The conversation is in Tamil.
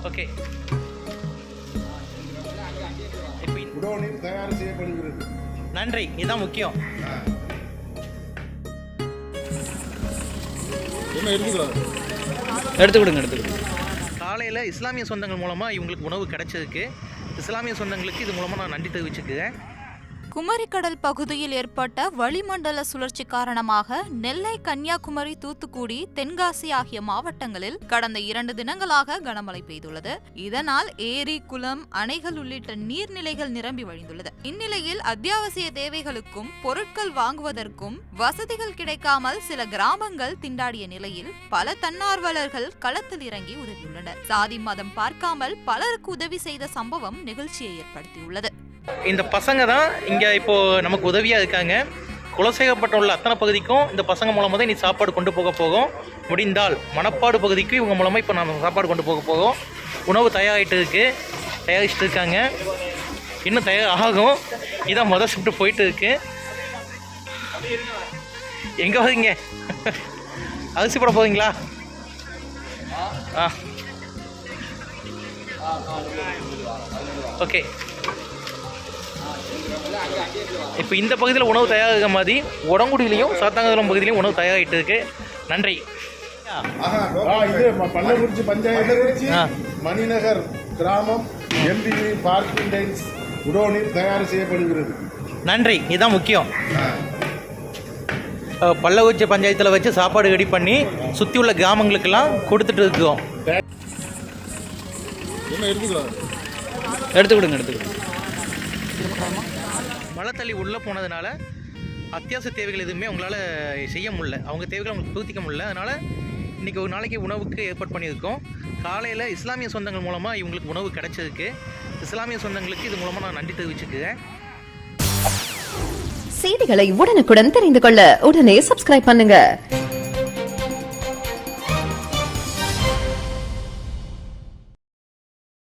ஓகே. குடோனில் தயார் செய்யப்படுகிறது. நன்றி, இதுதான் முக்கியம். எடுத்துக்கிடுங்க. காலையில் இஸ்லாமிய சொந்தங்கள் மூலமாக இவங்களுக்கு உணவு கிடைச்சதுக்கு இஸ்லாமிய சொந்தங்களுக்கு இது மூலமாக நான் நன்றி தெரிவிச்சுக்குவேன். குமரிக்கடல் பகுதியில் ஏற்பட்ட வளிமண்டல சுழற்சி காரணமாக நெல்லை, கன்னியாகுமரி, தூத்துக்குடி, தென்காசி ஆகிய மாவட்டங்களில் கடந்த 2 தினங்களாக கனமழை பெய்துள்ளது. இதனால் ஏரி, குளம், அணைகள் உள்ளிட்ட நீர்நிலைகள் நிரம்பி வழிந்துள்ளது. இந்நிலையில் அத்தியாவசிய தேவைகளுக்கும் பொருட்கள் வாங்குவதற்கும் வசதிகள் கிடைக்காமல் சில கிராமங்கள் திண்டாடிய நிலையில் பல தன்னார்வலர்கள் களத்தில் இறங்கி உதவியுள்ளனர். சாதி மதம் பார்க்காமல் பலருக்கு உதவி செய்த சம்பவம் நிகழ்ச்சியை ஏற்படுத்தியுள்ளது. இந்த பசங்க தான் இங்கே இப்போது நமக்கு உதவியாக இருக்காங்க. குலசேகப்பட்ட உள்ள அத்தனை பகுதிக்கும் இந்த பசங்க மூலமாக தான் நீ சாப்பாடு கொண்டு போகும். முடிந்தால் மணப்பாடு பகுதிக்கு இவங்க மூலமாக இப்போ நம்ம சாப்பாடு கொண்டு போகும். உணவு தயாரிச்சுட்டு இருக்காங்க. இன்னும் தயாராகும். இதான் மொதல் ஷிஃப்ட்டு போயிட்டு இருக்கு. எங்கே வரீங்க? அரிசி போட போகிறீங்களா? ஓகே. இப்போ இந்த பகுதியில் உணவு தயாராக மாதிரி உடங்குடியிலையும் சாத்தாங்குளம் பகுதியிலையும் உணவு தயாராகிட்டு இருக்கு. நன்றி. இது பள்ளக்குறிச்சி பஞ்சாயத்து மணிநகர் கிராமம் எம்பிவி பார்க்கிங் டைல்ஸ் குடோனில் தயார் செய்யப்படுகிறது. நன்றி, இதுதான் முக்கியம். பள்ளக்குறிச்சி பஞ்சாயத்தில் வச்சு சாப்பாடு ரெடி பண்ணி சுற்றி உள்ள கிராமங்களுக்கெல்லாம் கொடுத்துட்டு இருக்கோம். எடுத்துக்கிடுங்க. மழை தள்ளி உள்ளே போனதுனால அத்தியாவசிய தேவைகள் எதுவுமே அவங்களால செய்ய முடியல. அவங்க தேவைகளை அவங்களுக்கு பூர்த்திக்க முடியல. அதனால் இன்றைக்கி ஒரு நாளைக்கு உணவுக்கு ஏற்பாடு பண்ணியிருக்கோம். காலையில் இஸ்லாமிய சொந்தங்கள் மூலமாக இவங்களுக்கு உணவு கிடைச்சதுக்கு இஸ்லாமிய சொந்தங்களுக்கு இது மூலமாக நான் நன்றி தெரிவிச்சுக்குவேன். செய்திகளை உடனுக்குடன் தெரிந்து கொள்ள உடனே சப்ஸ்கிரைப் பண்ணுங்க.